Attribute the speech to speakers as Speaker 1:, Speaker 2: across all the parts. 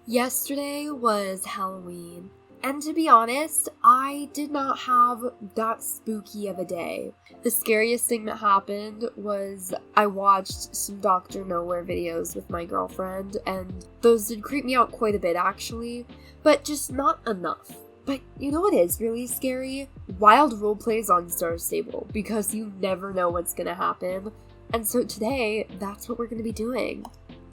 Speaker 1: Yesterday was Halloween, and to be honest, I did not have that spooky of a day. The scariest thing that happened was I watched some Dr. Nowhere videos with my girlfriend, and those did creep me out quite a bit actually, but just not enough. But you know what is really scary? Wild roleplays on Star Stable, because you never know what's gonna happen. And so today, that's what we're gonna be doing.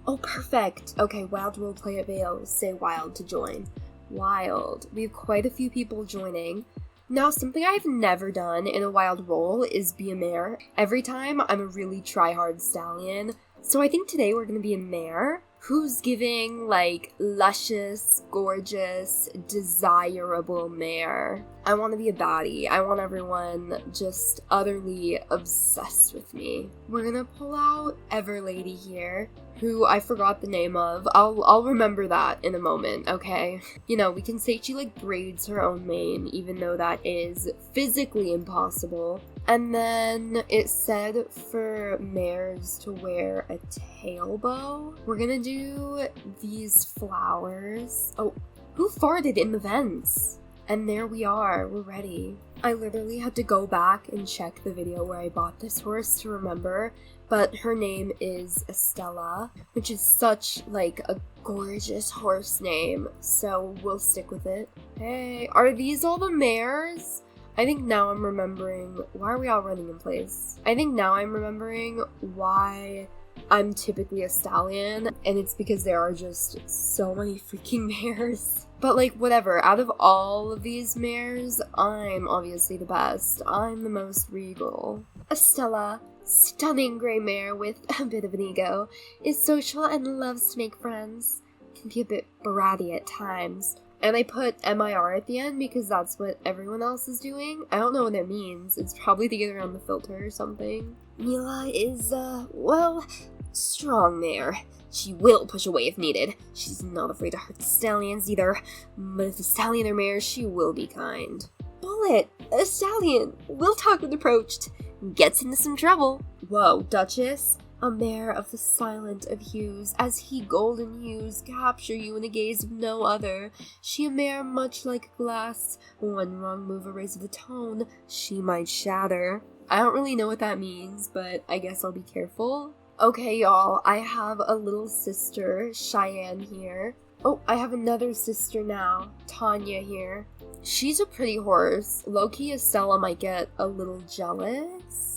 Speaker 1: Oh, perfect. Okay, wild roleplay at Vale. Say wild to join. Wild. We have quite a few people joining. Now, something I've never done in a wild role is be a mare. Every time, I'm a really try-hard stallion. So I think today we're gonna be a mare who's giving, like, luscious, gorgeous, desirable mare. I want to be a baddie. I want everyone just utterly obsessed with me. We're gonna pull out Everlady here, who I forgot the name of. I'll remember that in a moment, okay? You know, we can say she, like, braids her own mane, even though that is physically impossible. And then it said for mares to wear a tail bow. We're gonna do these flowers. Oh, who farted in the vents? And there we are, we're ready. I literally had to go back and check the video where I bought this horse to remember, but her name is Estella, which is such, like, a gorgeous horse name, so we'll stick with it. Hey, are these all the mares? I think now I'm remembering, why are we all running in place? I think now I'm remembering why I'm typically a stallion, and it's because there are just so many freaking mares. But like, whatever, out of all of these mares, I'm obviously the best. I'm the most regal. Estella, stunning gray mare with a bit of an ego, is social and loves to make friends. Can be a bit bratty at times. And I put MIR at the end because that's what everyone else is doing. I don't know what that means. It's probably to get around the filter or something. Mila is, well, strong mare. She will push away if needed. She's not afraid to hurt stallions either. But if the stallion or mare, she will be kind. Bullet, a stallion, will talk when approached. Gets into some trouble. Whoa, Duchess. A mare of the silent of hues, as he golden hues capture you in a gaze of no other. She a mare much like glass, one wrong move or raise of the tone, she might shatter. I don't really know what that means, but I guess I'll be careful. Okay, y'all, I have a little sister, Cheyenne here. Oh, I have another sister now, Tanya here. She's a pretty horse. Low-key Estella might get a little jealous.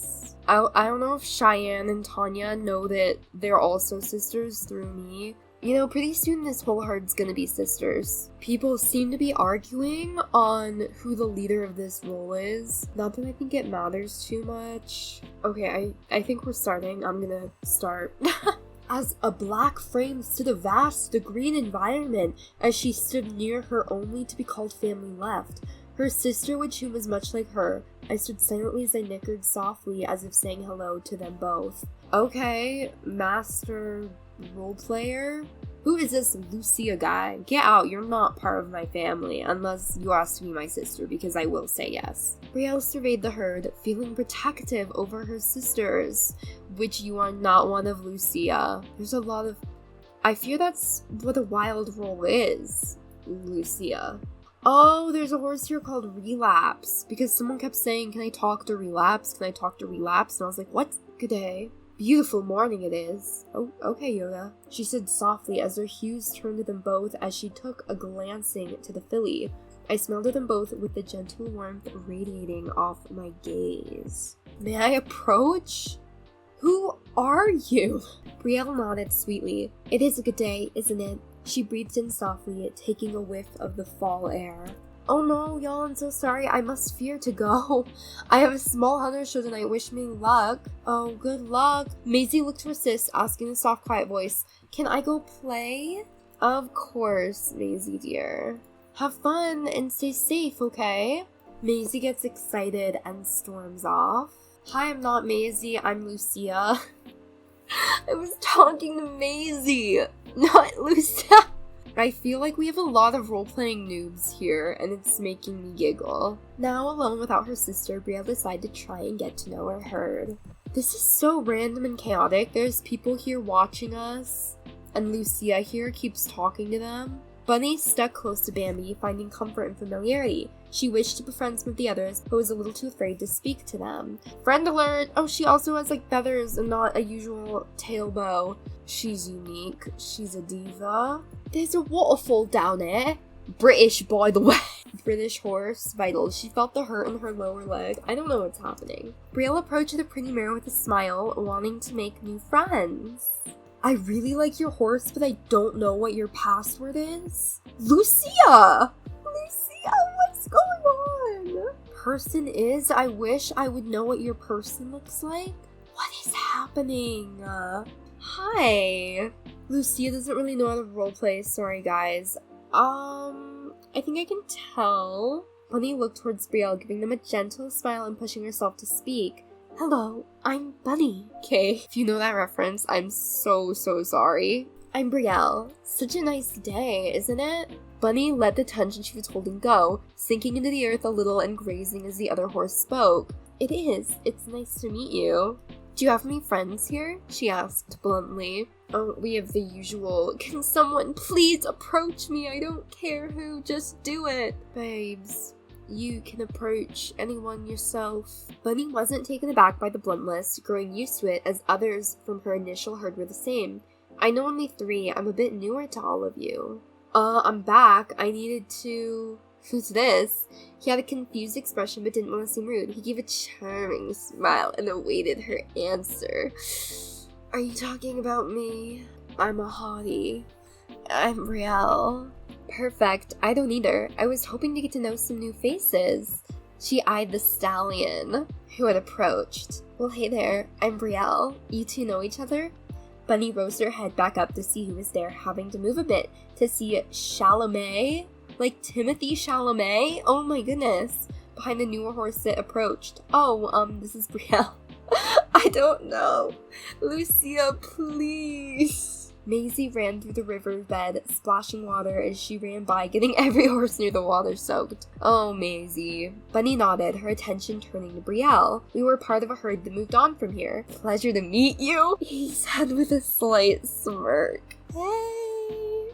Speaker 1: I don't know if Cheyenne and Tanya know that they're also sisters through me. You know, pretty soon this whole herd's gonna be sisters. People seem to be arguing on who the leader of this role is. Not that I think it matters too much. Okay, I think we're starting. I'm gonna start. As a black frame stood a vast, the green environment, as she stood near her only to be called family left. Her sister, which whom was much like her. I stood silently as I nickered softly, as if saying hello to them both. Okay, master roleplayer? Who is this Lucia guy? Get out, you're not part of my family, unless you ask to be my sister, because I will say yes. Brielle surveyed the herd, feeling protective over her sisters, which you are not one of, Lucia. There's a lot of... I fear that's what a wild role is, Lucia. Oh, there's a horse here called Relapse, because someone kept saying, can I talk to Relapse? Can I talk to Relapse? And I was like, what? Good day. Beautiful morning it is. Oh, okay, Yoda. She said softly as her hues turned to them both as she took a glancing to the filly. I smelled at them both with the gentle warmth radiating off my gaze. May I approach? Who are you? Brielle nodded sweetly. It is a good day, isn't it? She breathed in softly, taking a whiff of the fall air. Oh no, y'all, I'm so sorry. I must fear to go. I have a small hunter show tonight. Wish me luck. Oh, good luck. Maisie looked to her sis, asking in a soft, quiet voice, can I go play? Of course, Maisie dear. Have fun and stay safe, okay? Maisie gets excited and storms off. Hi, I'm not Maisie. I'm Lucia. I was talking to Maisie, not Lucia. I feel like we have a lot of role-playing noobs here, and it's making me giggle. Now alone without her sister, Brielle decided to try and get to know her herd. This is so random and chaotic. There's people here watching us, and Lucia here keeps talking to them. Bunny stuck close to Bambi, finding comfort and familiarity. She wished to be friends with the others, but was a little too afraid to speak to them. Friend alert! Oh, she also has like feathers and not a usual tail bow. She's unique. She's a diva. There's a waterfall down there. British, by the way. British horse, vital. She felt the hurt in her lower leg. I don't know what's happening. Brielle approached the pretty mare with a smile, wanting to make new friends. I really like your horse, but I don't know what your password is. Lucia! Lucia, what's going on? Person is, I wish I would know what your person looks like. What is happening? Hi. Lucia doesn't really know how to roleplay, sorry guys. I think I can tell. Bunny looked towards Brielle, giving them a gentle smile and pushing herself to speak. Hello, I'm Bunny. Okay, if you know that reference, I'm so sorry. I'm Brielle. Such a nice day, isn't it? Bunny let the tension she was holding go, sinking into the earth a little and grazing as the other horse spoke. It is. It's nice to meet you. Do you have any friends here? She asked bluntly. Oh, we have the usual, can someone please approach me? I don't care who, just do it. Babes, you can approach anyone yourself. Bunny wasn't taken aback by the blunt list, growing used to it as others from her initial herd were the same. I know only 3, I'm a bit newer to all of you. I'm back, I needed to... Who's this? He had a confused expression but didn't want to seem rude. He gave a charming smile and awaited her answer. Are you talking about me? I'm a hottie. I'm Brielle. Perfect. I don't either. I was hoping to get to know some new faces. She eyed the stallion, who had approached. Well, hey there. I'm Brielle. You two know each other? Bunny rose her head back up to see who was there, having to move a bit to see Chalamet. Like Timothy Chalamet? Oh my goodness. Behind the newer horse that approached. Oh, this is Brielle. I don't know. Lucia, please. Maisie ran through the riverbed, splashing water as she ran by, getting every horse near the water soaked. Oh, Maisie. Bunny nodded, her attention turning to Brielle. We were part of a herd that moved on from here. Pleasure to meet you, he said with a slight smirk. Hey.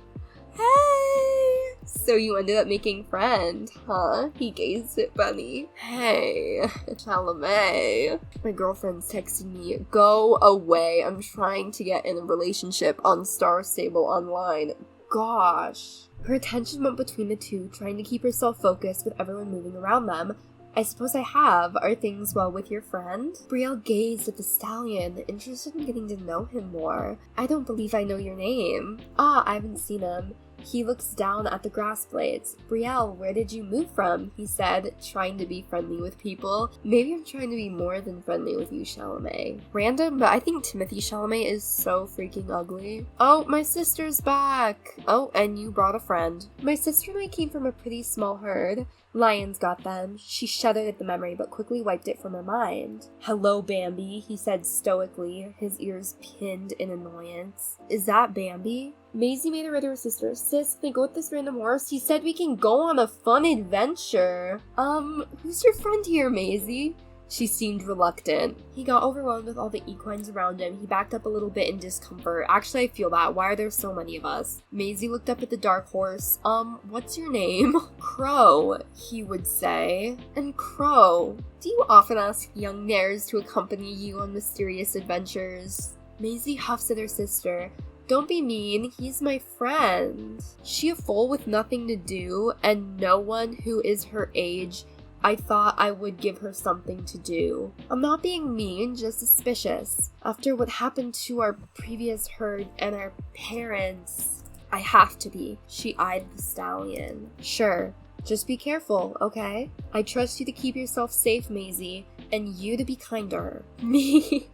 Speaker 1: So you ended up making friend, huh? He gazed at Bunny. Hey, Chalamet. My girlfriend's texting me. Go away. I'm trying to get in a relationship on Star Stable Online. Gosh. Her attention went between the two, trying to keep herself focused with everyone moving around them. I suppose I have. Are things well with your friend? Brielle gazed at the stallion, interested in getting to know him more. I don't believe I know your name. Ah, I haven't seen him. He looks down at the grass blades. Brielle, where did you move from? He said, trying to be friendly with people. Maybe I'm trying to be more than friendly with you, Chalamet. Random, but I think Timothy Chalamet is so freaking ugly. Oh, my sister's back. Oh, and you brought a friend. My sister and I came from a pretty small herd. Lions got them. She shuddered at the memory, but quickly wiped it from her mind. Hello, Bambi, he said stoically, his ears pinned in annoyance. Is that Bambi? Maisie made her way to her sister. Sis, can I go with this random horse? He said we can go on a fun adventure. Who's your friend here, Maisie? She seemed reluctant. He got overwhelmed with all the equines around him. He backed up a little bit in discomfort. Actually, I feel that. Why are there so many of us? Maisie looked up at the dark horse. What's your name? Crow, he would say. And Crow, do you often ask young mares to accompany you on mysterious adventures? Maisie huffs at her sister. Don't be mean, he's my friend. She a fool with nothing to do, and no one who is her age. I thought I would give her something to do. I'm not being mean, just suspicious. After what happened to our previous herd and our parents, I have to be. She eyed the stallion. Sure, just be careful, okay? I trust you to keep yourself safe, Maisie, and you to be kind to her. Me?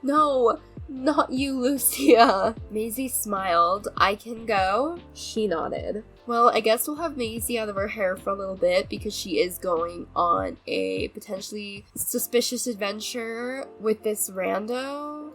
Speaker 1: No, not you, Lucia. Maisie smiled. I can go? She nodded. Well, I guess we'll have Maisie out of her hair for a little bit because she is going on a potentially suspicious adventure with this rando.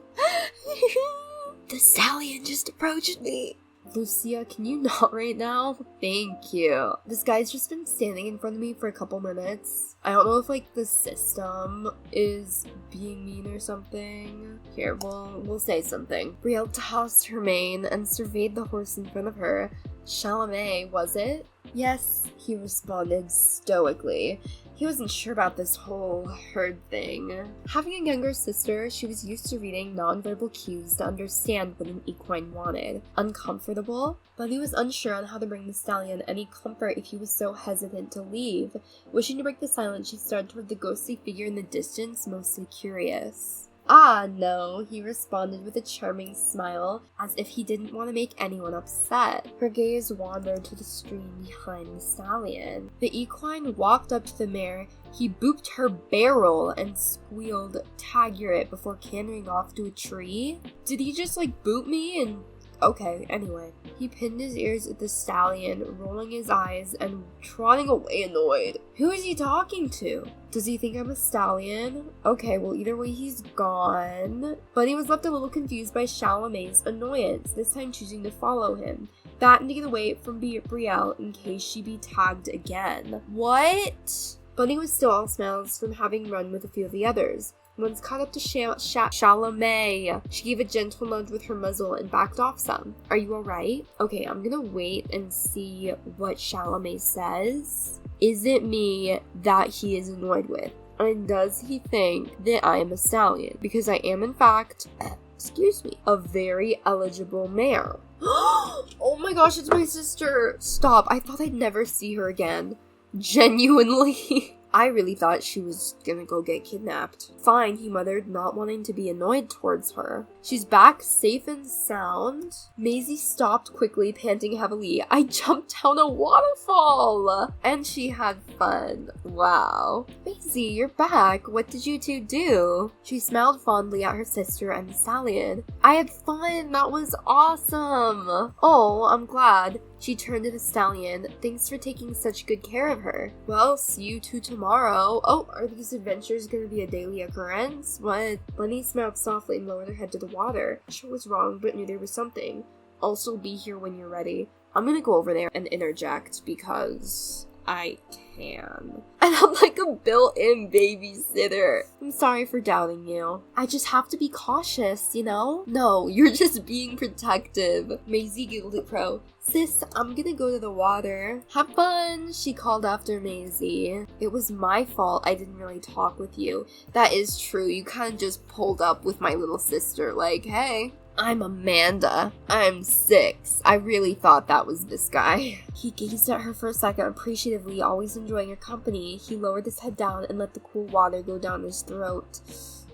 Speaker 1: The stallion just approached me. Lucia, can you not right now? Thank you. This guy's just been standing in front of me for a couple minutes. I don't know if, like, the system is being mean or something. Here, we'll say something. Brielle tossed her mane and surveyed the horse in front of her. Chalamet, was it? Yes, he responded stoically. He wasn't sure about this whole herd thing. Having a younger sister, she was used to reading nonverbal cues to understand what an equine wanted. Uncomfortable? Bunny was unsure on how to bring the stallion any comfort if he was so hesitant to leave. Wishing to break the silence, she started toward the ghostly figure in the distance, mostly curious. Ah, no, he responded with a charming smile, as if he didn't want to make anyone upset. Her gaze wandered to the stream behind the stallion. The equine walked up to the mare. He booped her barrel and squealed, "Tagger it," before cantering off to a tree. Did he just, boot me and... Okay, anyway. He pinned his ears at the stallion, rolling his eyes and trotting away annoyed. Who is he talking to? Does he think I'm a stallion? Okay, well, either way, he's gone. Bunny was left a little confused by Chalamet's annoyance, this time choosing to follow him, batting to get away from Brielle in case she be tagged again. What? Bunny was still all smiles from having run with a few of the others. Once caught up to Chalamet, she gave a gentle nudge with her muzzle and backed off some. Are you alright? Okay, I'm gonna wait and see what Chalamet says. Is it me that he is annoyed with? And does he think that I am a stallion? Because I am, in fact, a very eligible mare. Oh my gosh, it's my sister! Stop, I thought I'd never see her again. Genuinely. I really thought she was gonna go get kidnapped. Fine, he muttered, not wanting to be annoyed towards her. She's back, safe and sound. Maisie stopped quickly, panting heavily. I jumped down a waterfall! And she had fun. Wow. Maisie, you're back. What did you two do? She smiled fondly at her sister and the stallion. I had fun. That was awesome. Oh, I'm glad. She turned to the stallion. Thanks for taking such good care of her. Well, see you two tomorrow. Oh, are these adventures going to be a daily occurrence? What? Bunny smiled softly and lowered her head to the water. Sure was wrong, but knew there was something. Also, be here when you're ready. I'm going to go over there and interject because I can. And I'm like a built-in babysitter. I'm sorry for doubting you. I just have to be cautious, you know? No, you're just being protective. Maisie giggled at Pro. Sis, I'm gonna go to the water. Have fun, she called after Maisie. It was my fault I didn't really talk with you. That is true, you kind of just pulled up with my little sister like, hey, I'm Amanda. I'm 6. I really thought that was this guy. He gazed at her for a second, appreciatively, always enjoying her company. He lowered his head down and let the cool water go down his throat.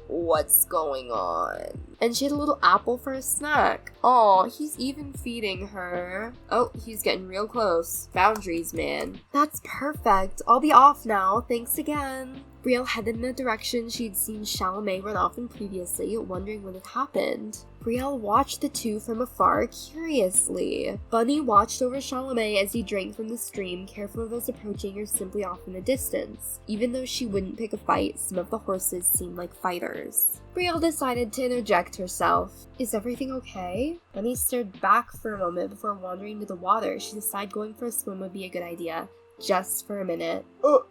Speaker 1: What's going on? And she had a little apple for a snack. Aw, he's even feeding her. Oh, he's getting real close. Boundaries, man. That's perfect. I'll be off now. Thanks again. Brielle headed in the direction she'd seen Chalamet run off in previously, wondering what had happened. Brielle watched the two from afar curiously. Bunny watched over Chalamet as he drank from the stream, careful of those approaching or simply off in the distance. Even though she wouldn't pick a fight, some of the horses seemed like fighters. Brielle decided to interject herself. Is everything okay? Bunny stared back for a moment before wandering to the water. She decided going for a swim would be a good idea. Just for a minute.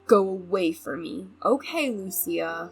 Speaker 1: Go away from me. Okay, Lucia.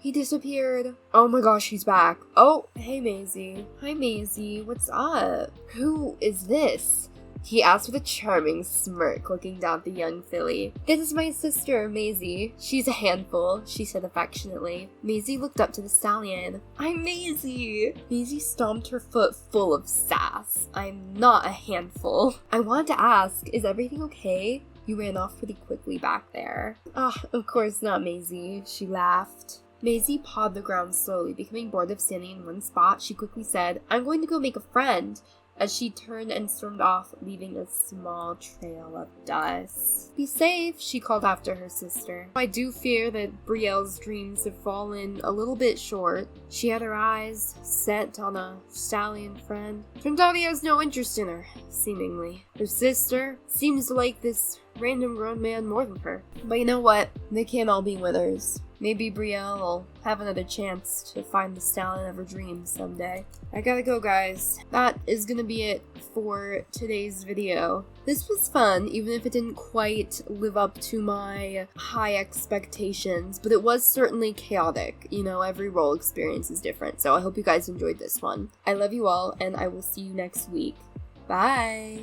Speaker 1: He disappeared. Oh my gosh, he's back. Oh, hey Maisie. Hi Maisie, what's up? Who is this? He asked with a charming smirk, looking down at the young filly. This is my sister, Maisie. She's a handful, she said affectionately. Maisie looked up to the stallion. I'm Maisie. Maisie stomped her foot full of sass. I'm not a handful. I wanted to ask, is everything okay? You ran off pretty quickly back there. Of course not, Maisie, she laughed. Maisie pawed the ground slowly, becoming bored of standing in one spot. She quickly said, I'm going to go make a friend, as she turned and stormed off, leaving a small trail of dust. Be safe, she called after her sister. I do fear that Brielle's dreams have fallen a little bit short. She had her eyes set on a stallion friend. Turns out he has no interest in her, seemingly. Her sister seems to like this random grown man more than her. But you know what? They can't all be withers. Maybe Brielle will have another chance to find the stallion of her dreams someday. I gotta go, guys. That is gonna be it for today's video. This was fun, even if it didn't quite live up to my high expectations, but it was certainly chaotic. You know, every role experience is different, so I hope you guys enjoyed this one. I love you all, and I will see you next week. Bye!